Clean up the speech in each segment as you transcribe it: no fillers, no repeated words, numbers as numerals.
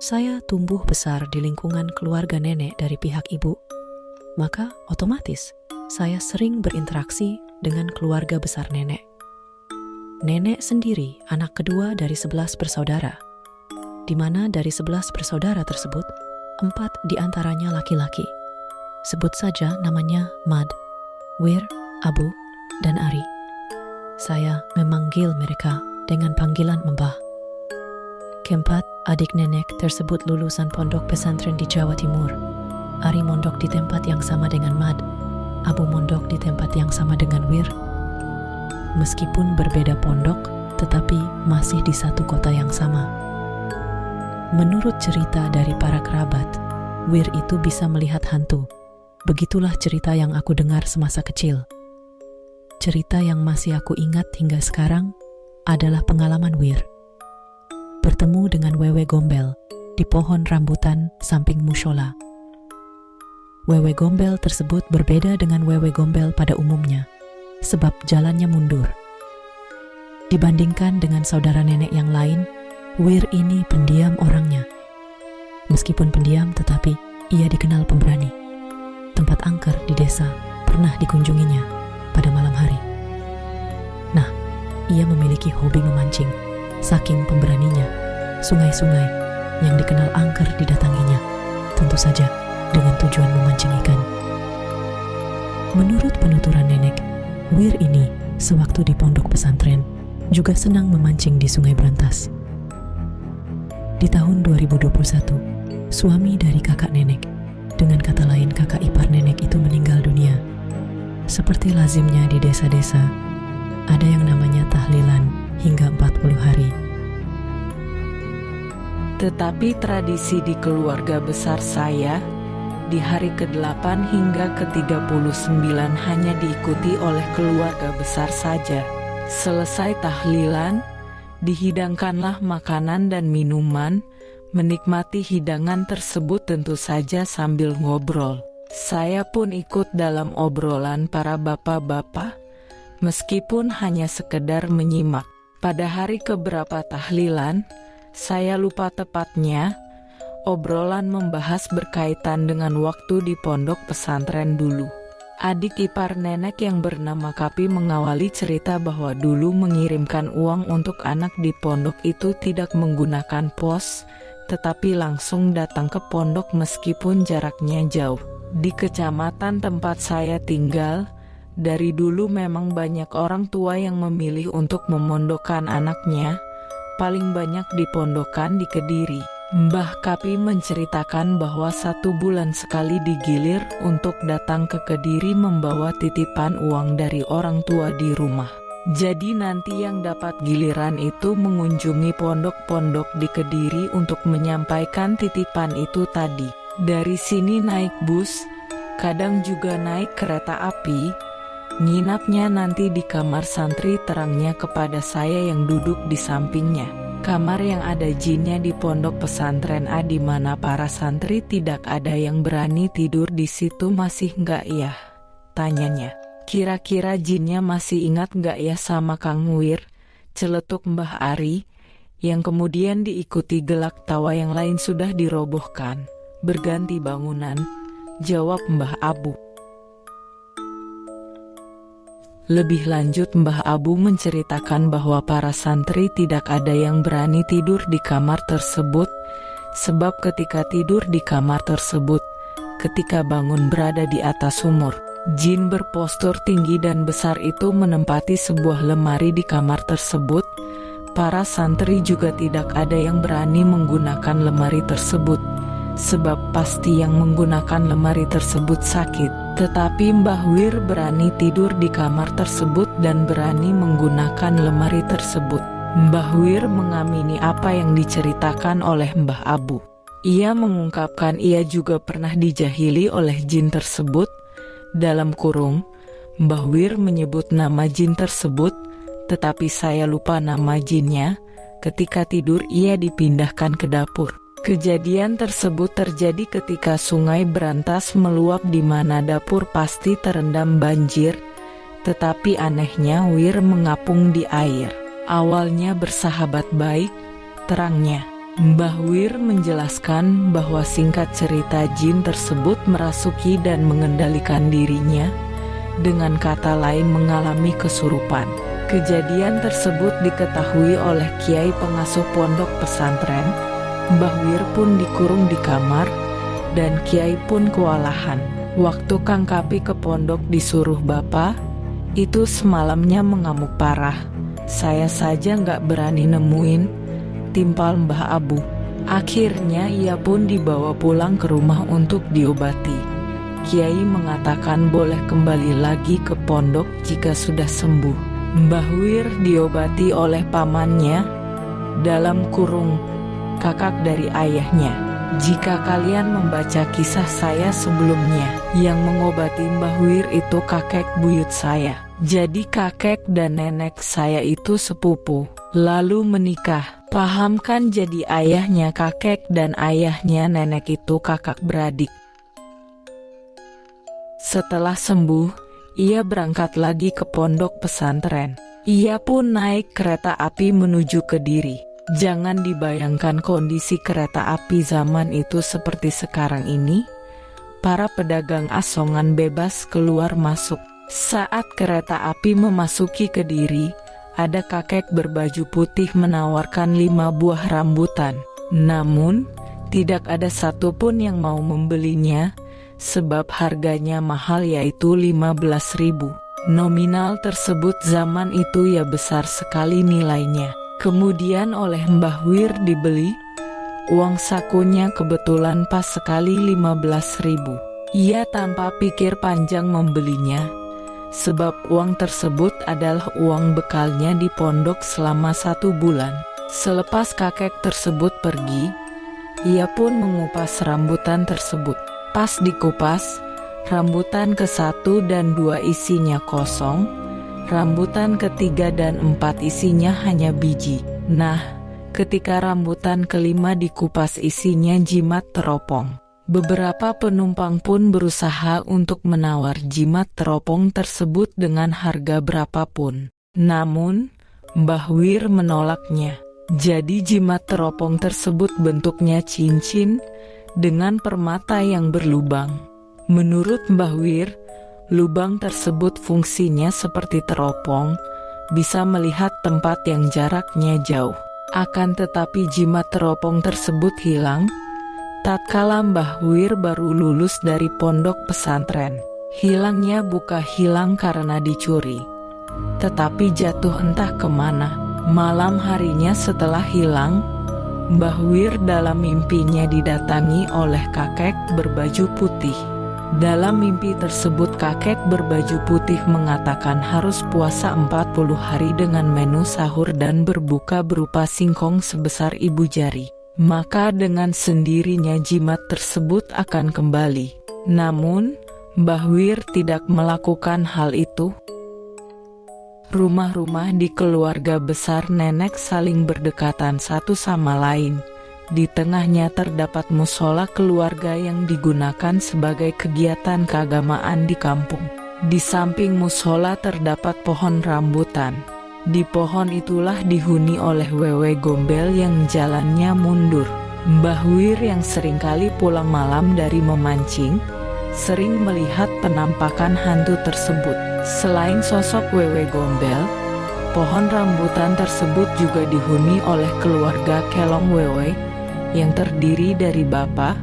Saya tumbuh besar di lingkungan keluarga nenek dari pihak ibu, maka otomatis saya sering berinteraksi dengan keluarga besar nenek. Nenek sendiri anak kedua dari 11 bersaudara, di mana dari 11 bersaudara tersebut, 4 diantaranya laki-laki. Sebut saja namanya Mad, Wir, Abu, dan Ari. Saya memanggil mereka dengan panggilan Mbah. Keempat adik nenek tersebut lulusan pondok pesantren di Jawa Timur. Ari mondok di tempat yang sama dengan Mad, Abu mondok di tempat yang sama dengan Wir. Meskipun berbeda pondok, tetapi masih di satu kota yang sama. Menurut cerita dari para kerabat, Wir itu bisa melihat hantu. Begitulah cerita yang aku dengar semasa kecil. Cerita yang masih aku ingat hingga sekarang adalah pengalaman Wir bertemu dengan wewe gombel di pohon rambutan samping mushola. Wewe gombel tersebut berbeda dengan wewe gombel pada umumnya, sebab jalannya mundur. Dibandingkan dengan saudara nenek yang lain, Wir ini pendiam orangnya. Meskipun pendiam, tetapi ia dikenal pemberani. Tempat angker di desa pernah dikunjunginya pada malam hari. Nah, ia memiliki hobi memancing. Saking pemberaninya, sungai-sungai yang dikenal angker didatanginya, tentu saja dengan tujuan memancing ikan. Menurut penuturan nenek, Wir ini sewaktu di pondok pesantren juga senang memancing di Sungai Brantas. Di tahun 2021, suami dari kakak nenek, dengan kata lain kakak ipar nenek itu meninggal dunia. Seperti lazimnya di desa-desa, ada yang namanya tahlilan hingga 40 hari. Tetapi tradisi di keluarga besar saya, di hari ke-8 hingga ke-39 hanya diikuti oleh keluarga besar saja. Selesai tahlilan, dihidangkanlah makanan dan minuman. Menikmati hidangan tersebut tentu saja sambil ngobrol. Saya pun ikut dalam obrolan para bapak-bapak, meskipun hanya sekedar menyimak. Pada hari keberapa tahlilan, saya lupa tepatnya, obrolan membahas berkaitan dengan waktu di pondok pesantren dulu. Adik ipar nenek yang bernama Kapi mengawali cerita bahwa dulu mengirimkan uang untuk anak di pondok itu tidak menggunakan pos, tetapi langsung datang ke pondok meskipun jaraknya jauh. Di kecamatan tempat saya tinggal, dari dulu memang banyak orang tua yang memilih untuk memondokkan anaknya, paling banyak dipondokan di Kediri. Mbah Kapi menceritakan bahwa 1 bulan sekali digilir untuk datang ke Kediri membawa titipan uang dari orang tua di rumah. Jadi nanti yang dapat giliran itu mengunjungi pondok-pondok di Kediri untuk menyampaikan titipan itu tadi. Dari sini naik bus, kadang juga naik kereta api, nginapnya nanti di kamar santri terangnya kepada saya yang duduk di sampingnya. Kamar yang ada jinnya di pondok pesantren A di mana para santri tidak ada yang berani tidur di situ masih nggak ya? Tanyanya. Kira-kira jinnya masih ingat nggak ya sama Kang Wir? Celetuk Mbah Ari, yang kemudian diikuti gelak tawa yang lain sudah dirobohkan. Berganti bangunan, jawab Mbah Abu. Lebih lanjut Mbah Abu menceritakan bahwa para santri tidak ada yang berani tidur di kamar tersebut, sebab ketika tidur di kamar tersebut, ketika bangun berada di atas sumur, jin berpostur tinggi dan besar itu menempati sebuah lemari di kamar tersebut. Para santri juga tidak ada yang berani menggunakan lemari tersebut, sebab pasti yang menggunakan lemari tersebut sakit. Tetapi Mbah Wir berani tidur di kamar tersebut dan berani menggunakan lemari tersebut. Mbah Wir mengamini apa yang diceritakan oleh Mbah Abu. Ia mengungkapkan ia juga pernah dijahili oleh jin tersebut. Dalam kurung, Mbah Wir menyebut nama jin tersebut, tetapi saya lupa nama jinnya. Ketika tidur ia dipindahkan ke dapur. Kejadian tersebut terjadi ketika Sungai Brantas meluap di mana dapur pasti terendam banjir, tetapi anehnya Wir mengapung di air. Awalnya bersahabat baik, terangnya. Mbah Wir menjelaskan bahwa singkat cerita jin tersebut merasuki dan mengendalikan dirinya, dengan kata lain mengalami kesurupan. Kejadian tersebut diketahui oleh kiai pengasuh pondok pesantren. Mbah Wir pun dikurung di kamar, dan kiai pun kewalahan. Waktu Kang Kapi ke pondok disuruh bapak, itu semalamnya mengamuk parah. Saya saja nggak berani nemuin, timpal Mbah Abu. Akhirnya ia pun dibawa pulang ke rumah untuk diobati. Kiai mengatakan boleh kembali lagi ke pondok jika sudah sembuh. Mbah Wir diobati oleh pamannya, dalam kurung kakak dari ayahnya. Jika kalian membaca kisah saya sebelumnya, yang mengobati Mbah Wir itu kakek buyut saya. Jadi kakek dan nenek saya itu sepupu, lalu menikah. Paham kan, jadi ayahnya kakek dan ayahnya nenek itu kakak beradik. Setelah sembuh, ia berangkat lagi ke pondok pesantren. Ia pun naik kereta api menuju Kediri. Jangan dibayangkan kondisi kereta api zaman itu seperti sekarang ini. Para pedagang asongan bebas keluar masuk. Saat kereta api memasuki Kediri, ada kakek berbaju putih menawarkan 5 buah rambutan. Namun, tidak ada satupun yang mau membelinya, sebab harganya mahal, yaitu 15.000. Nominal tersebut zaman itu ya besar sekali nilainya. Kemudian oleh Mbah Wir dibeli. Uang sakunya kebetulan pas sekali 15.000. Ia tanpa pikir panjang membelinya, sebab uang tersebut adalah uang bekalnya di pondok selama 1 bulan. Selepas kakek tersebut pergi, ia pun mengupas rambutan tersebut. Pas dikupas, rambutan ke-1 dan 2 isinya kosong, rambutan ke-3 dan 4 isinya hanya biji. Nah, ketika rambutan ke-5 dikupas isinya jimat teropong. Beberapa penumpang pun berusaha untuk menawar jimat teropong tersebut dengan harga berapapun. Namun, Mbah Wir menolaknya. Jadi jimat teropong tersebut bentuknya cincin dengan permata yang berlubang. Menurut Mbah Wir, lubang tersebut fungsinya seperti teropong, bisa melihat tempat yang jaraknya jauh. Akan tetapi jimat teropong tersebut hilang tatkala Mbah Wir baru lulus dari pondok pesantren. Hilangnya bukan hilang karena dicuri, tetapi jatuh entah kemana. Malam harinya setelah hilang, Mbah Wir dalam mimpinya didatangi oleh kakek berbaju putih. Dalam mimpi tersebut kakek berbaju putih mengatakan harus puasa 40 hari dengan menu sahur dan berbuka berupa singkong sebesar ibu jari. Maka dengan sendirinya jimat tersebut akan kembali. Namun, Mbah Wir tidak melakukan hal itu. Rumah-rumah di keluarga besar nenek saling berdekatan satu sama lain. Di tengahnya terdapat musola keluarga yang digunakan sebagai kegiatan keagamaan di kampung. Di samping musola terdapat pohon rambutan. Di pohon itulah dihuni oleh wewe gombel yang jalannya mundur. Mbah Wir yang seringkali pulang malam dari memancing, sering melihat penampakan hantu tersebut. Selain sosok wewe gombel, pohon rambutan tersebut juga dihuni oleh keluarga Kelong Wewe yang terdiri dari bapak,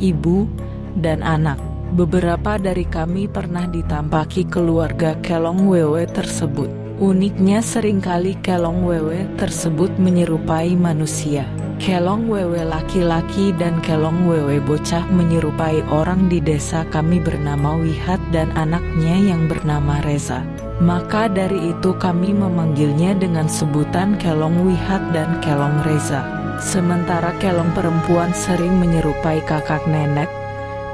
ibu, dan anak. Beberapa dari kami pernah ditampaki keluarga Kelong Wewe tersebut. Uniknya seringkali Kelong Wewe tersebut menyerupai manusia. Kelong Wewe laki-laki dan Kelong Wewe bocah menyerupai orang di desa kami bernama Wihat dan anaknya yang bernama Reza. Maka dari itu kami memanggilnya dengan sebutan Kelong Wihat dan Kelong Reza. Sementara Kelong perempuan sering menyerupai kakak nenek,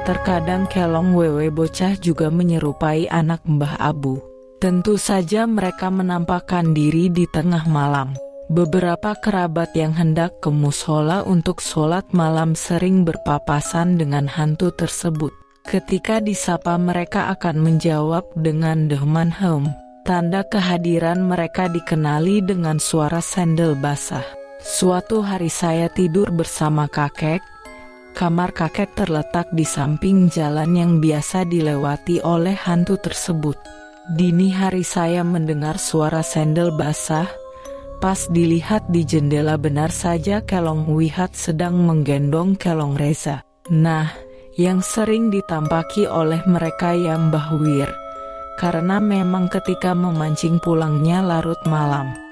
terkadang Kelong Wewe bocah juga menyerupai anak Mbah Abu. Tentu saja mereka menampakkan diri di tengah malam. Beberapa kerabat yang hendak ke musola untuk sholat malam sering berpapasan dengan hantu tersebut. Ketika disapa mereka akan menjawab dengan dehman hem. Tanda kehadiran mereka dikenali dengan suara sendal basah. Suatu hari saya tidur bersama kakek. Kamar kakek terletak di samping jalan yang biasa dilewati oleh hantu tersebut. Dini hari saya mendengar suara sendal basah. Pas dilihat di jendela benar saja Kelong Wihat sedang menggendong Kelong Reza. Nah, yang sering ditampaki oleh mereka ya Mbah Wir. Karena memang ketika memancing pulangnya larut malam.